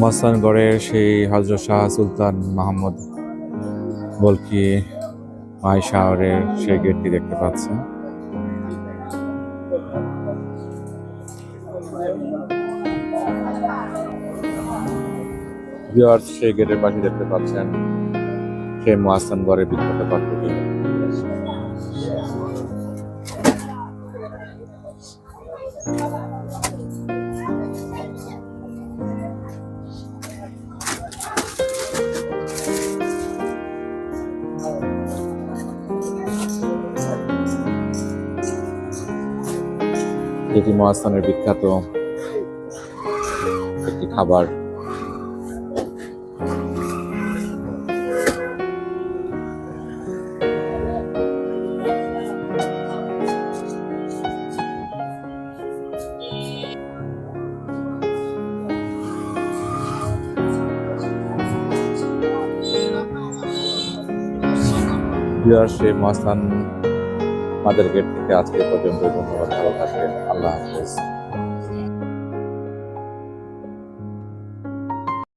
মস্তানগড়ের সেই হযরত শাহ সুলতান মাহমুদ বলকি মাই শাহরের সেই গেটটি দেখতে পাচ্ছেন। ভিউয়ার্স, সেই গেটের পাশে দেখতে পাচ্ছেন সেই মহাস্থানগড়ের বিখ্যাত গর্তটি। এটি মহাস্থানের বিখ্যাত একটি খাবার। সেই মহাস্থান মাদার গেট থেকে আজকে পর্যন্ত। ধন্যবাদ, ভালো থাকবেন, আল্লাহ হাফেজ।